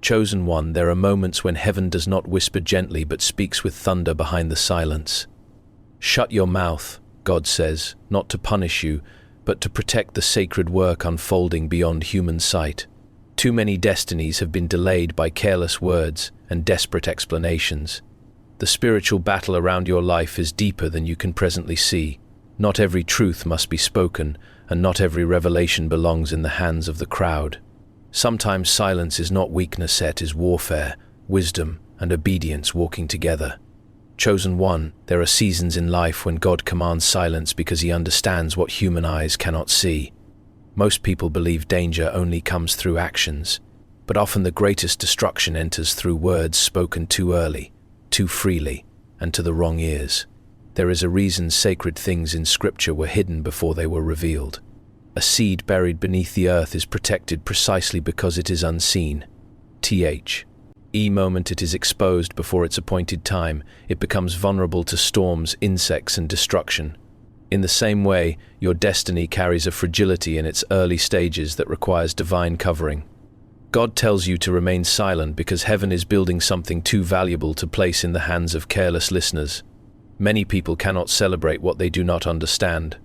Chosen one, there are moments when heaven does not whisper gently but speaks with thunder behind the silence. Shut your mouth, God says, not to punish you, but to protect the sacred work unfolding beyond human sight. Too many destinies have been delayed by careless words and desperate explanations. The spiritual battle around your life is deeper than you can presently see. Not every truth must be spoken, and not every revelation belongs in the hands of the crowd. Sometimes silence is not weakness, it is warfare, wisdom, and obedience walking together. Chosen one, there are seasons in life when God commands silence because he understands what human eyes cannot see. Most people believe danger only comes through actions, but often the greatest destruction enters through words spoken too early, too freely, and to the wrong ears. There is a reason sacred things in Scripture were hidden before they were revealed. A seed buried beneath the earth is protected precisely because it is unseen. Moment it is exposed before its appointed time, it becomes vulnerable to storms, insects, and destruction. In the same way, your destiny carries a fragility in its early stages that requires divine covering. God tells you to remain silent because heaven is building something too valuable to place in the hands of careless listeners. Many people cannot celebrate what they do not understand.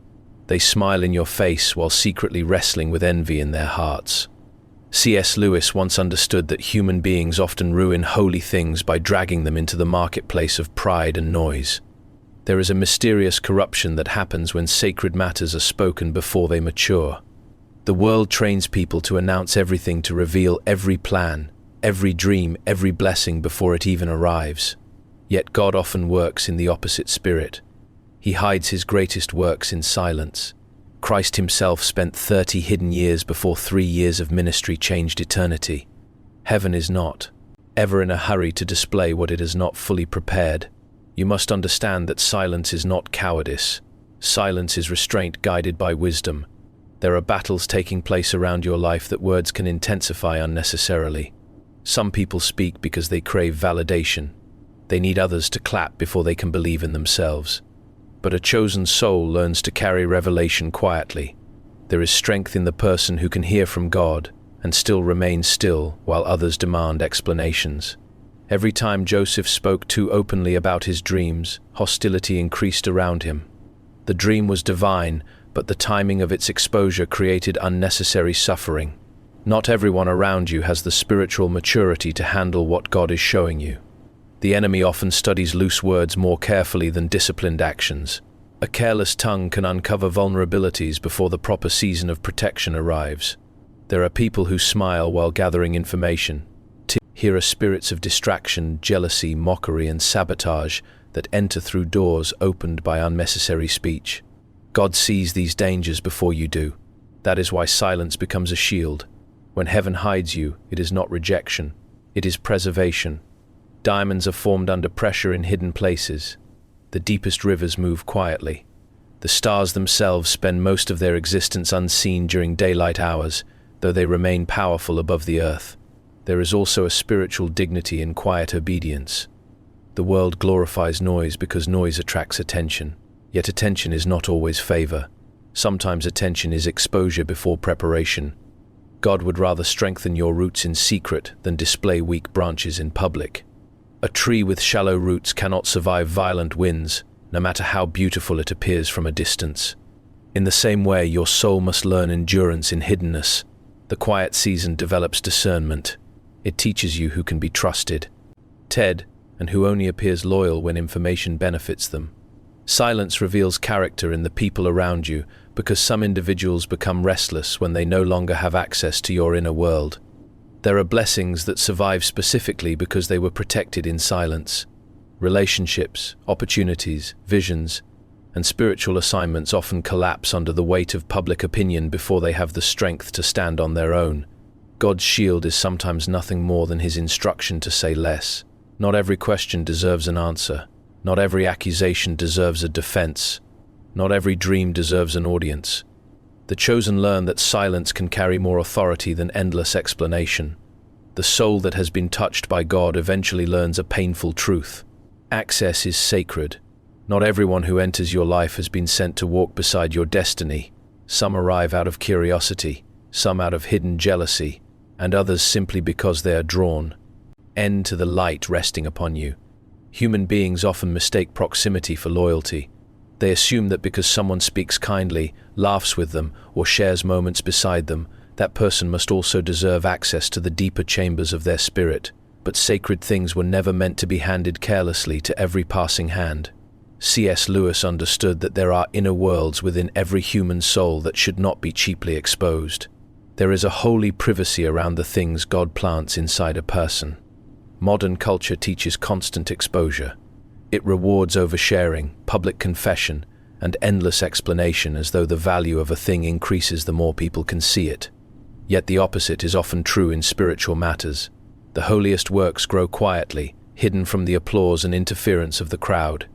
They smile in your face while secretly wrestling with envy in their hearts. C.S. Lewis once understood that human beings often ruin holy things by dragging them into the marketplace of pride and noise. There is a mysterious corruption that happens when sacred matters are spoken before they mature. The world trains people to announce everything, to reveal every plan, every dream, every blessing before it even arrives. Yet God often works in the opposite spirit. He hides his greatest works in silence. Christ himself spent 30 hidden years before 3 years of ministry changed eternity. Heaven is not ever in a hurry to display what it has not fully prepared. You must understand that silence is not cowardice. Silence is restraint guided by wisdom. There are battles taking place around your life that words can intensify unnecessarily. Some people speak because they crave validation. They need others to clap before they can believe in themselves. But a chosen soul learns to carry revelation quietly. There is strength in the person who can hear from God and still remain still while others demand explanations. Every time Joseph spoke too openly about his dreams, hostility increased around him. The dream was divine, but the timing of its exposure created unnecessary suffering. Not everyone around you has the spiritual maturity to handle what God is showing you. The enemy often studies loose words more carefully than disciplined actions. A careless tongue can uncover vulnerabilities before the proper season of protection arrives. There are people who smile while gathering information. Here are spirits of distraction, jealousy, mockery, and sabotage that enter through doors opened by unnecessary speech. God sees these dangers before you do. That is why silence becomes a shield. When heaven hides you, it is not rejection, it is preservation. Diamonds are formed under pressure in hidden places. The deepest rivers move quietly. The stars themselves spend most of their existence unseen during daylight hours, though they remain powerful above the earth. There is also a spiritual dignity in quiet obedience. The world glorifies noise because noise attracts attention, yet attention is not always favor. Sometimes attention is exposure before preparation. God would rather strengthen your roots in secret than display weak branches in public. A tree with shallow roots cannot survive violent winds, no matter how beautiful it appears from a distance. In the same way, your soul must learn endurance in hiddenness. The quiet season develops discernment. It teaches you who can be trusted, and who only appears loyal when information benefits them. Silence reveals character in the people around you because some individuals become restless when they no longer have access to your inner world. There are blessings that survive specifically because they were protected in silence. Relationships, opportunities, visions, and spiritual assignments often collapse under the weight of public opinion before they have the strength to stand on their own. God's shield is sometimes nothing more than his instruction to say less. Not every question deserves an answer. Not every accusation deserves a defense. Not every dream deserves an audience. The chosen learn that silence can carry more authority than endless explanation. The soul that has been touched by God eventually learns a painful truth. Access is sacred. Not everyone who enters your life has been sent to walk beside your destiny. Some arrive out of curiosity, some out of hidden jealousy, and others simply because they are drawn to the light resting upon you. Human beings often mistake proximity for loyalty. They assume that because someone speaks kindly, laughs with them, or shares moments beside them, that person must also deserve access to the deeper chambers of their spirit. But sacred things were never meant to be handed carelessly to every passing hand. C.S. Lewis understood that there are inner worlds within every human soul that should not be cheaply exposed. There is a holy privacy around the things God plants inside a person. Modern culture teaches constant exposure. It rewards oversharing, public confession, and endless explanation as though the value of a thing increases the more people can see it. Yet the opposite is often true in spiritual matters. The holiest works grow quietly, hidden from the applause and interference of the crowd.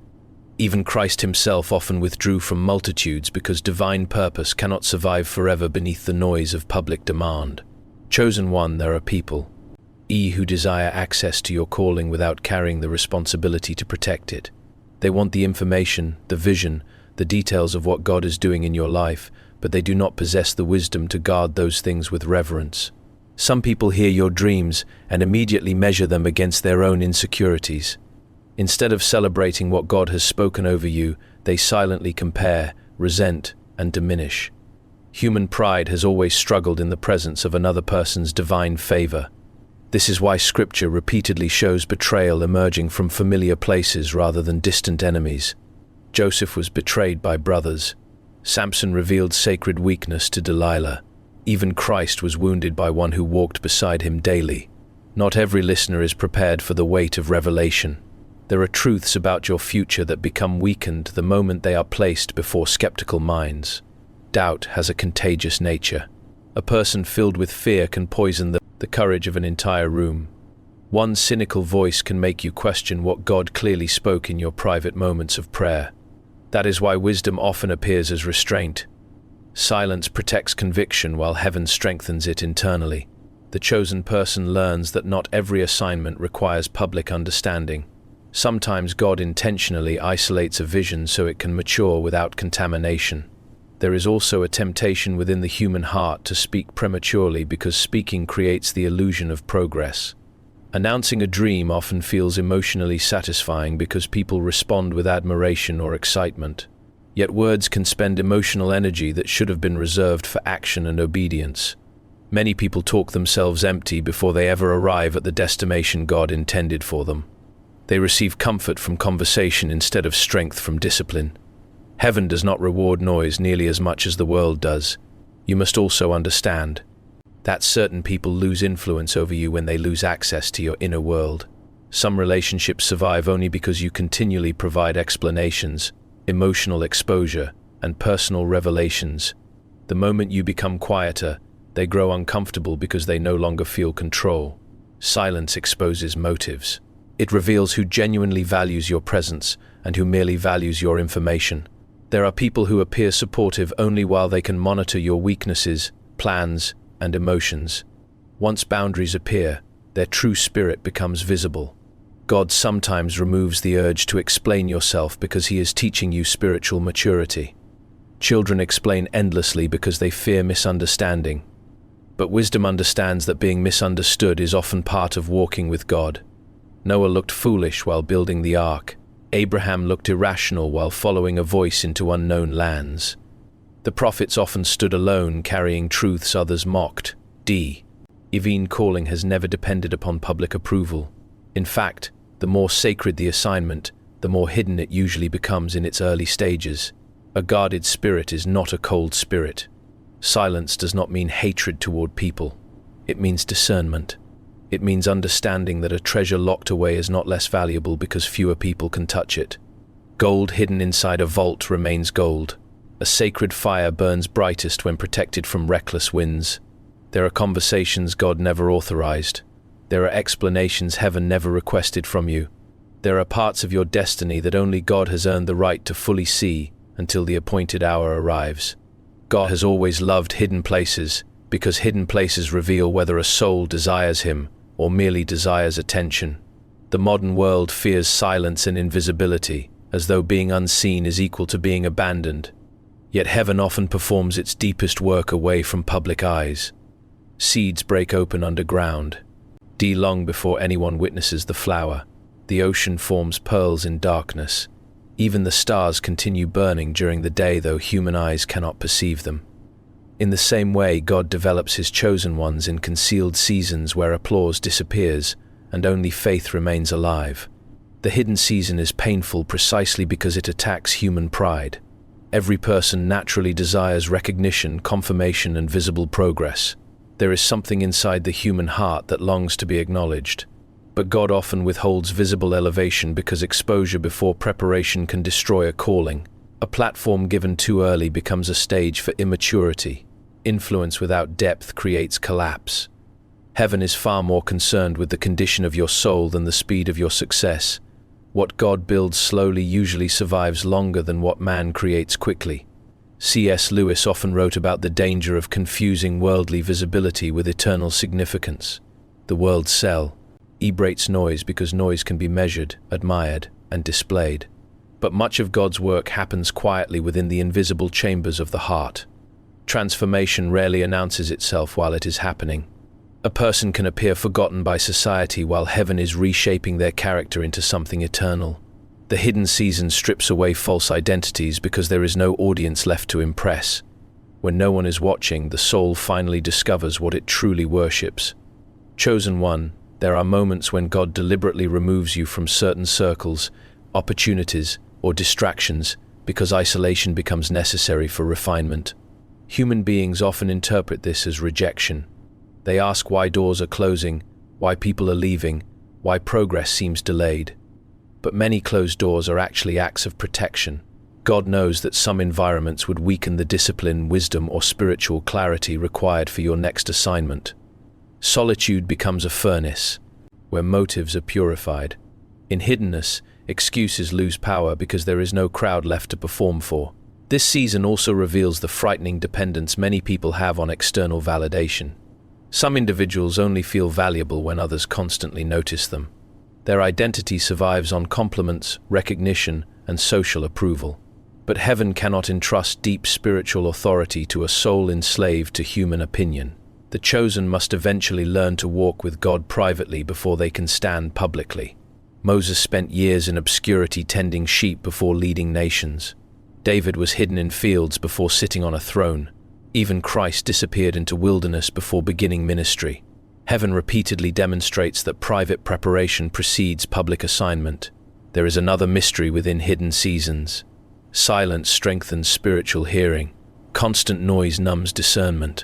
Even Christ himself often withdrew from multitudes because divine purpose cannot survive forever beneath the noise of public demand. Chosen one, there are people who desire access to your calling without carrying the responsibility to protect it. They want the information, the vision, the details of what God is doing in your life, but they do not possess the wisdom to guard those things with reverence. Some people hear your dreams and immediately measure them against their own insecurities. Instead of celebrating what God has spoken over you, they silently compare, resent, and diminish. Human pride has always struggled in the presence of another person's divine favor. This is why Scripture repeatedly shows betrayal emerging from familiar places rather than distant enemies. Joseph was betrayed by brothers. Samson revealed sacred weakness to Delilah. Even Christ was wounded by one who walked beside him daily. Not every listener is prepared for the weight of revelation. There are truths about your future that become weakened the moment they are placed before skeptical minds. Doubt has a contagious nature. A person filled with fear can poison the courage of an entire room. One cynical voice can make you question what God clearly spoke in your private moments of prayer. That is why wisdom often appears as restraint. Silence protects conviction while heaven strengthens it internally. The chosen person learns that not every assignment requires public understanding. Sometimes God intentionally isolates a vision so it can mature without contamination. There is also a temptation within the human heart to speak prematurely because speaking creates the illusion of progress. Announcing a dream often feels emotionally satisfying because people respond with admiration or excitement. Yet words can spend emotional energy that should have been reserved for action and obedience. Many people talk themselves empty before they ever arrive at the destination God intended for them. They receive comfort from conversation instead of strength from discipline. Heaven does not reward noise nearly as much as the world does. You must also understand that certain people lose influence over you when they lose access to your inner world. Some relationships survive only because you continually provide explanations, emotional exposure, and personal revelations. The moment you become quieter, they grow uncomfortable because they no longer feel control. Silence exposes motives. It reveals who genuinely values your presence and who merely values your information. There are people who appear supportive only while they can monitor your weaknesses, plans, and emotions. Once boundaries appear, their true spirit becomes visible. God sometimes removes the urge to explain yourself because He is teaching you spiritual maturity. Children explain endlessly because they fear misunderstanding. But wisdom understands that being misunderstood is often part of walking with God. Noah looked foolish while building the ark. Abraham looked irrational while following a voice into unknown lands. The prophets often stood alone, carrying truths others mocked. Divine calling has never depended upon public approval. In fact, the more sacred the assignment, the more hidden it usually becomes in its early stages. A guarded spirit is not a cold spirit. Silence does not mean hatred toward people. It means discernment. It means understanding that a treasure locked away is not less valuable because fewer people can touch it. Gold hidden inside a vault remains gold. A sacred fire burns brightest when protected from reckless winds. There are conversations God never authorized. There are explanations heaven never requested from you. There are parts of your destiny that only God has earned the right to fully see until the appointed hour arrives. God has always loved hidden places because hidden places reveal whether a soul desires Him or merely desires attention. The modern world fears silence and invisibility, as though being unseen is equal to being abandoned. Yet heaven often performs its deepest work away from public eyes. Seeds break open underground. Long before anyone witnesses the flower, the ocean forms pearls in darkness. Even the stars continue burning during the day, though human eyes cannot perceive them. In the same way, God develops his chosen ones in concealed seasons where applause disappears and only faith remains alive. The hidden season is painful precisely because it attacks human pride. Every person naturally desires recognition, confirmation, and visible progress. There is something inside the human heart that longs to be acknowledged. But God often withholds visible elevation because exposure before preparation can destroy a calling. A platform given too early becomes a stage for immaturity. Influence without depth creates collapse. Heaven is far more concerned with the condition of your soul than the speed of your success. What God builds slowly usually survives longer than what man creates quickly. C.S. Lewis often wrote about the danger of confusing worldly visibility with eternal significance. The world's cell vibrates noise because noise can be measured, admired, and displayed. But much of God's work happens quietly within the invisible chambers of the heart. Transformation rarely announces itself while it is happening. A person can appear forgotten by society while heaven is reshaping their character into something eternal. The hidden season strips away false identities because there is no audience left to impress. When no one is watching, the soul finally discovers what it truly worships. Chosen one, there are moments when God deliberately removes you from certain circles, opportunities, or distractions because isolation becomes necessary for refinement. Human beings often interpret this as rejection. They ask why doors are closing, why people are leaving, why progress seems delayed. But many closed doors are actually acts of protection. God knows that some environments would weaken the discipline, wisdom, or spiritual clarity required for your next assignment. Solitude becomes a furnace, where motives are purified. In hiddenness, excuses lose power because there is no crowd left to perform for. This season also reveals the frightening dependence many people have on external validation. Some individuals only feel valuable when others constantly notice them. Their identity survives on compliments, recognition, and social approval. But heaven cannot entrust deep spiritual authority to a soul enslaved to human opinion. The chosen must eventually learn to walk with God privately before they can stand publicly. Moses spent years in obscurity tending sheep before leading nations. David was hidden in fields before sitting on a throne. Even Christ disappeared into wilderness before beginning ministry. Heaven repeatedly demonstrates that private preparation precedes public assignment. There is another mystery within hidden seasons. Silence strengthens spiritual hearing. Constant noise numbs discernment.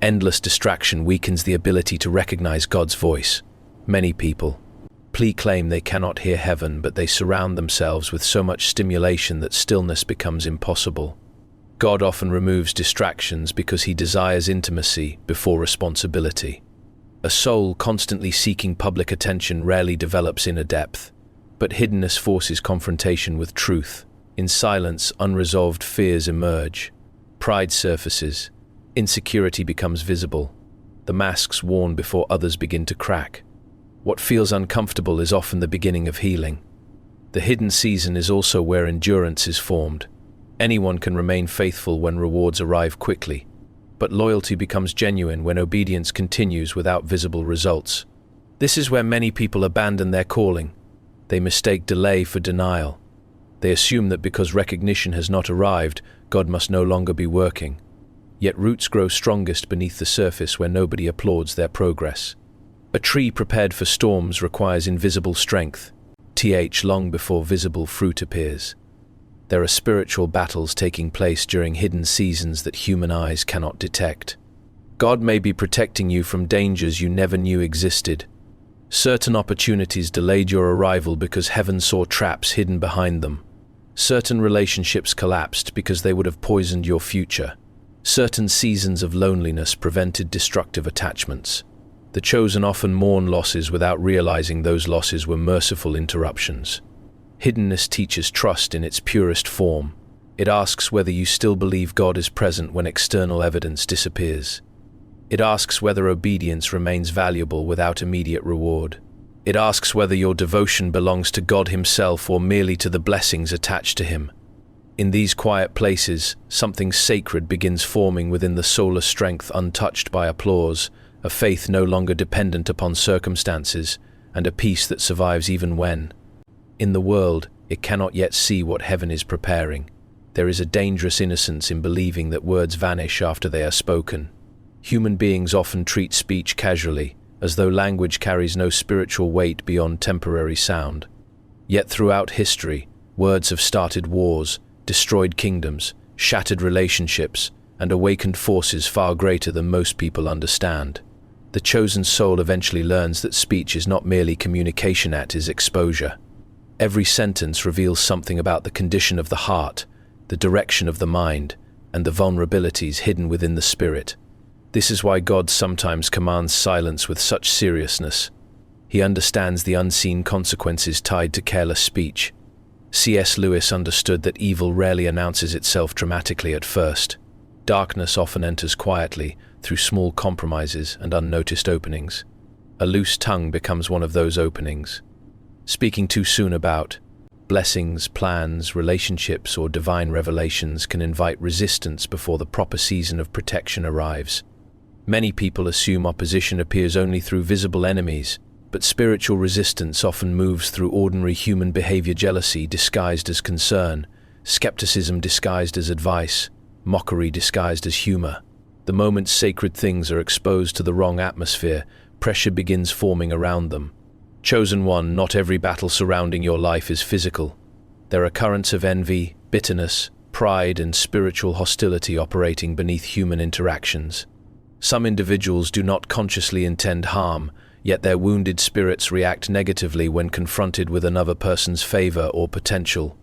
Endless distraction weakens the ability to recognize God's voice. Many people claim they cannot hear heaven, but they surround themselves with so much stimulation that stillness becomes impossible. God often removes distractions because he desires intimacy before responsibility. A soul constantly seeking public attention rarely develops inner depth, but hiddenness forces confrontation with truth. In silence, unresolved fears emerge. Pride surfaces. Insecurity becomes visible. The masks worn before others begin to crack. What feels uncomfortable is often the beginning of healing. The hidden season is also where endurance is formed. Anyone can remain faithful when rewards arrive quickly, but loyalty becomes genuine when obedience continues without visible results. This is where many people abandon their calling. They mistake delay for denial. They assume that because recognition has not arrived, God must no longer be working. Yet roots grow strongest beneath the surface where nobody applauds their progress. A tree prepared for storms requires invisible strength, long before visible fruit appears. There are spiritual battles taking place during hidden seasons that human eyes cannot detect. God may be protecting you from dangers you never knew existed. Certain opportunities delayed your arrival because heaven saw traps hidden behind them. Certain relationships collapsed because they would have poisoned your future. Certain seasons of loneliness prevented destructive attachments. The chosen often mourn losses without realizing those losses were merciful interruptions. Hiddenness teaches trust in its purest form. It asks whether you still believe God is present when external evidence disappears. It asks whether obedience remains valuable without immediate reward. It asks whether your devotion belongs to God himself or merely to the blessings attached to him. In these quiet places, something sacred begins forming within the solar strength untouched by applause, a faith no longer dependent upon circumstances, and a peace that survives even when, in the world, it cannot yet see what heaven is preparing. There is a dangerous innocence in believing that words vanish after they are spoken. Human beings often treat speech casually, as though language carries no spiritual weight beyond temporary sound. Yet throughout history, words have started wars, destroyed kingdoms, shattered relationships, and awakened forces far greater than most people understand. The chosen soul eventually learns that speech is not merely communication, it is exposure. Every sentence reveals something about the condition of the heart, the direction of the mind, and the vulnerabilities hidden within the spirit. This is why God sometimes commands silence with such seriousness. He understands the unseen consequences tied to careless speech. C.S. Lewis understood that evil rarely announces itself dramatically at first. Darkness often enters quietly, through small compromises and unnoticed openings. A loose tongue becomes one of those openings. Speaking too soon about blessings, plans, relationships, or divine revelations can invite resistance before the proper season of protection arrives. Many people assume opposition appears only through visible enemies, but spiritual resistance often moves through ordinary human behavior: jealousy disguised as concern, skepticism disguised as advice, mockery disguised as humor. The moment sacred things are exposed to the wrong atmosphere, pressure begins forming around them. Chosen one, not every battle surrounding your life is physical. There are currents of envy, bitterness, pride, and spiritual hostility operating beneath human interactions. Some individuals do not consciously intend harm, yet their wounded spirits react negatively when confronted with another person's favor or potential.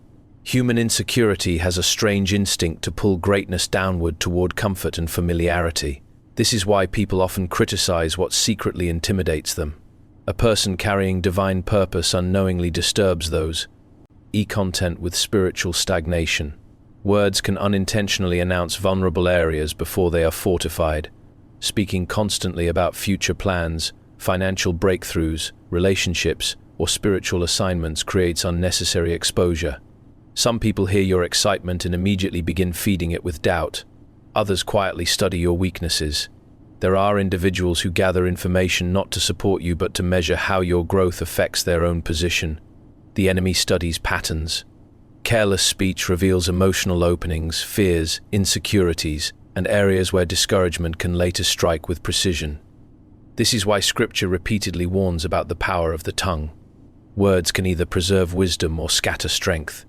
Human insecurity has a strange instinct to pull greatness downward toward comfort and familiarity. This is why people often criticize what secretly intimidates them. A person carrying divine purpose unknowingly disturbs those content with spiritual stagnation. Words can unintentionally announce vulnerable areas before they are fortified. Speaking constantly about future plans, financial breakthroughs, relationships, or spiritual assignments creates unnecessary exposure. Some people hear your excitement and immediately begin feeding it with doubt. Others quietly study your weaknesses. There are individuals who gather information not to support you but to measure how your growth affects their own position. The enemy studies patterns. Careless speech reveals emotional openings, fears, insecurities, and areas where discouragement can later strike with precision. This is why Scripture repeatedly warns about the power of the tongue. Words can either preserve wisdom or scatter strength.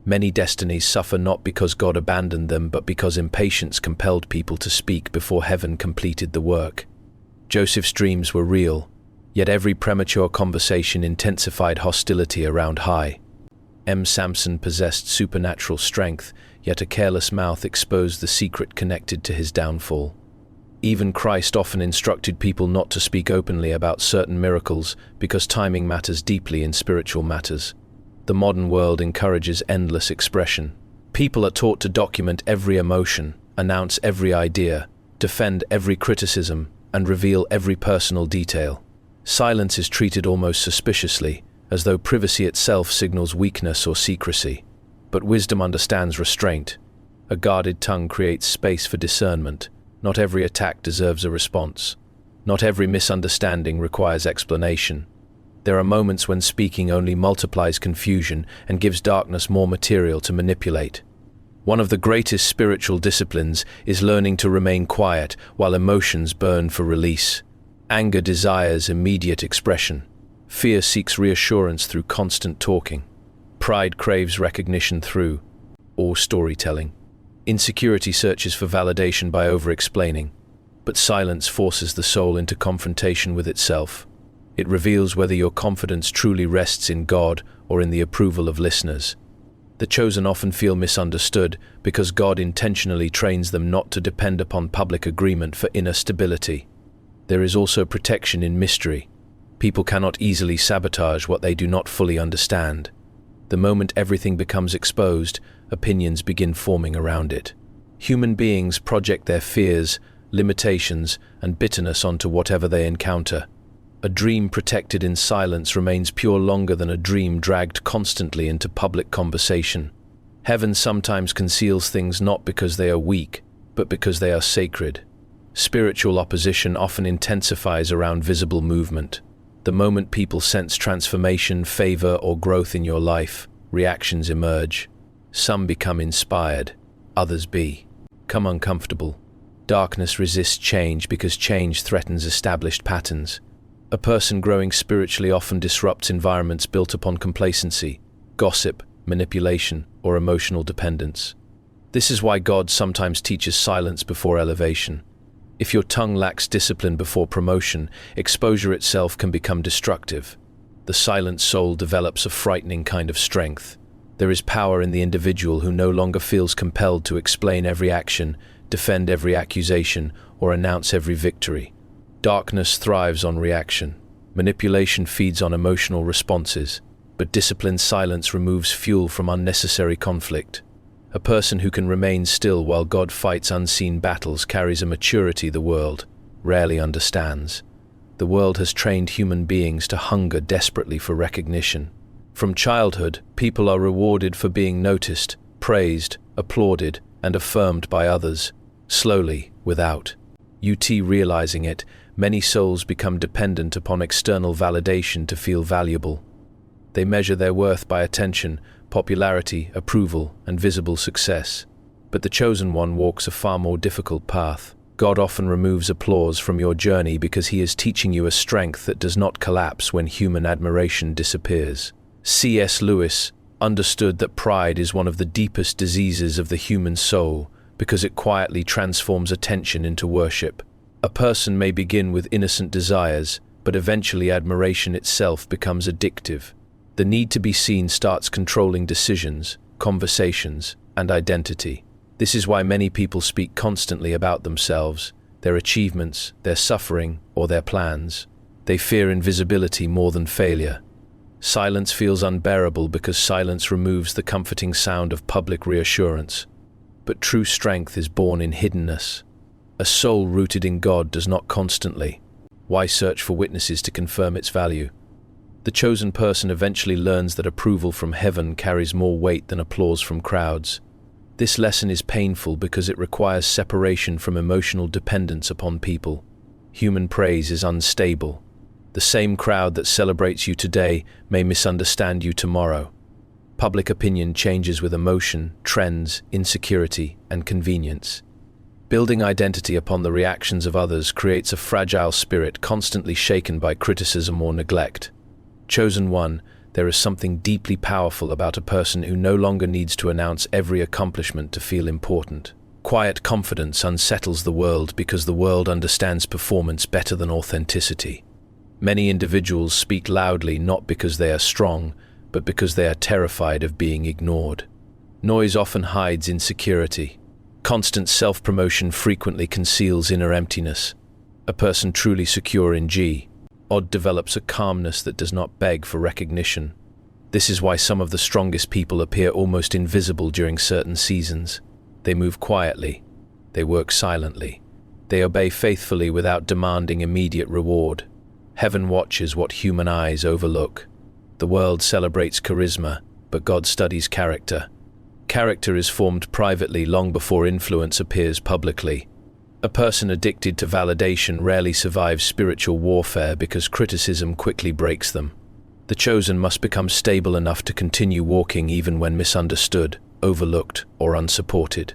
Many destinies suffer not because God abandoned them, but because impatience compelled people to speak before heaven completed the work. Joseph's dreams were real, yet every premature conversation intensified hostility around high. Samson possessed supernatural strength, yet a careless mouth exposed the secret connected to his downfall. Even Christ often instructed people not to speak openly about certain miracles because timing matters deeply in spiritual matters. The modern world encourages endless expression. People are taught to document every emotion, announce every idea, defend every criticism, and reveal every personal detail. Silence is treated almost suspiciously, as though privacy itself signals weakness or secrecy. But wisdom understands restraint. A guarded tongue creates space for discernment. Not every attack deserves a response. Not every misunderstanding requires explanation. There are moments when speaking only multiplies confusion and gives darkness more material to manipulate. One of the greatest spiritual disciplines is learning to remain quiet while emotions burn for release. Anger desires immediate expression. Fear seeks reassurance through constant talking. Pride craves recognition through storytelling. Insecurity searches for validation by over-explaining. But silence forces the soul into confrontation with itself. It reveals whether your confidence truly rests in God or in the approval of listeners. The chosen often feel misunderstood because God intentionally trains them not to depend upon public agreement for inner stability. There is also protection in mystery. People cannot easily sabotage what they do not fully understand. The moment everything becomes exposed, opinions begin forming around it. Human beings project their fears, limitations, and bitterness onto whatever they encounter. A dream protected in silence remains pure longer than a dream dragged constantly into public conversation. Heaven sometimes conceals things not because they are weak, but because they are sacred. Spiritual opposition often intensifies around visible movement. The moment people sense transformation, favor, or growth in your life, reactions emerge. Some become inspired, others become uncomfortable. Darkness resists change because change threatens established patterns. A person growing spiritually often disrupts environments built upon complacency, gossip, manipulation, or emotional dependence. This is why God sometimes teaches silence before elevation. If your tongue lacks discipline before promotion, exposure itself can become destructive. The silent soul develops a frightening kind of strength. There is power in the individual who no longer feels compelled to explain every action, defend every accusation, or announce every victory. Darkness thrives on reaction. Manipulation feeds on emotional responses, but disciplined silence removes fuel from unnecessary conflict. A person who can remain still while God fights unseen battles carries a maturity the world rarely understands. The world has trained human beings to hunger desperately for recognition. From childhood, people are rewarded for being noticed, praised, applauded, and affirmed by others. Slowly, without realizing it, many souls become dependent upon external validation to feel valuable. They measure their worth by attention, popularity, approval, and visible success. But the chosen one walks a far more difficult path. God often removes applause from your journey because he is teaching you a strength that does not collapse when human admiration disappears. C.S. Lewis understood that pride is one of the deepest diseases of the human soul because it quietly transforms attention into worship. A person may begin with innocent desires, but eventually admiration itself becomes addictive. The need to be seen starts controlling decisions, conversations, and identity. This is why many people speak constantly about themselves, their achievements, their suffering, or their plans. They fear invisibility more than failure. Silence feels unbearable because silence removes the comforting sound of public reassurance. But true strength is born in hiddenness. A soul rooted in God does not constantly. Why search for witnesses to confirm its value? The chosen person eventually learns that approval from heaven carries more weight than applause from crowds. This lesson is painful because it requires separation from emotional dependence upon people. Human praise is unstable. The same crowd that celebrates you today may misunderstand you tomorrow. Public opinion changes with emotion, trends, insecurity, and convenience. Building identity upon the reactions of others creates a fragile spirit constantly shaken by criticism or neglect. Chosen one, there is something deeply powerful about a person who no longer needs to announce every accomplishment to feel important. Quiet confidence unsettles the world because the world understands performance better than authenticity. Many individuals speak loudly not because they are strong, but because they are terrified of being ignored. Noise often hides insecurity. Constant self-promotion frequently conceals inner emptiness. A person truly secure in God develops a calmness that does not beg for recognition. This is why some of the strongest people appear almost invisible during certain seasons. They move quietly. They work silently. They obey faithfully without demanding immediate reward. Heaven watches what human eyes overlook. The world celebrates charisma, but God studies character. Character is formed privately long before influence appears publicly. A person addicted to validation rarely survives spiritual warfare because criticism quickly breaks them. The chosen must become stable enough to continue walking even when misunderstood, overlooked, or unsupported.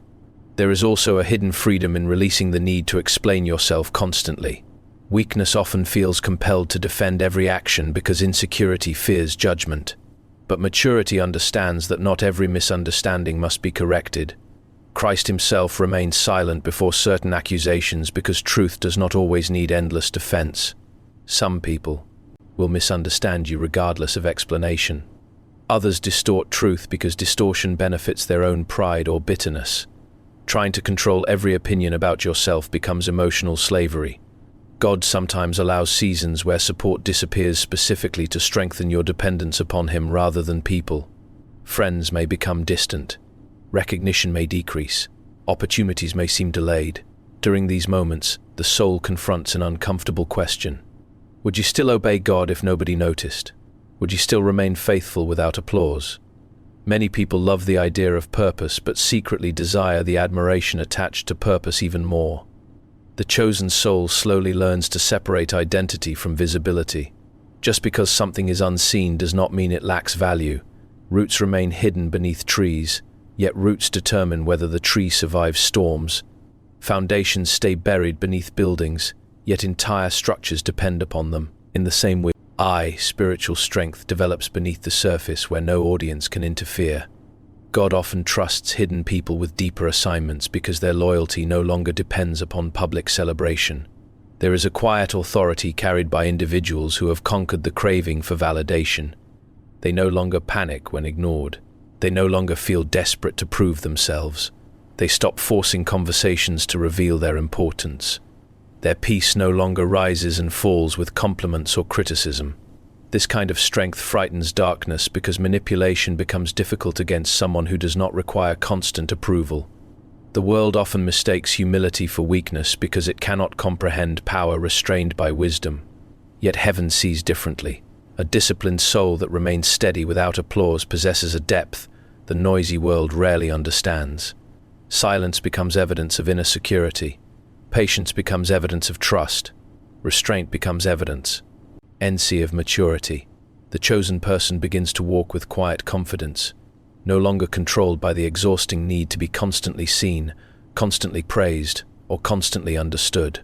There is also a hidden freedom in releasing the need to explain yourself constantly. Weakness often feels compelled to defend every action because insecurity fears judgment. But maturity understands that not every misunderstanding must be corrected. Christ himself remained silent before certain accusations because truth does not always need endless defense. Some people will misunderstand you regardless of explanation. Others distort truth because distortion benefits their own pride or bitterness. Trying to control every opinion about yourself becomes emotional slavery. God sometimes allows seasons where support disappears specifically to strengthen your dependence upon him rather than people. Friends may become distant. Recognition may decrease. Opportunities may seem delayed. During these moments, the soul confronts an uncomfortable question. Would you still obey God if nobody noticed? Would you still remain faithful without applause? Many people love the idea of purpose but secretly desire the admiration attached to purpose even more. The chosen soul slowly learns to separate identity from visibility. Just because something is unseen does not mean it lacks value. Roots remain hidden beneath trees, yet roots determine whether the tree survives storms. Foundations stay buried beneath buildings, yet entire structures depend upon them. In the same way, spiritual strength develops beneath the surface where no audience can interfere. God often trusts hidden people with deeper assignments because their loyalty no longer depends upon public celebration. There is a quiet authority carried by individuals who have conquered the craving for validation. They no longer panic when ignored. They no longer feel desperate to prove themselves. They stop forcing conversations to reveal their importance. Their peace no longer rises and falls with compliments or criticism. This kind of strength frightens darkness because manipulation becomes difficult against someone who does not require constant approval. The world often mistakes humility for weakness because it cannot comprehend power restrained by wisdom. Yet heaven sees differently. A disciplined soul that remains steady without applause possesses a depth the noisy world rarely understands. Silence becomes evidence of inner security. Patience becomes evidence of trust. Restraint becomes evidence of maturity. The chosen person begins to walk with quiet confidence, no longer controlled by the exhausting need to be constantly seen, constantly praised, or constantly understood.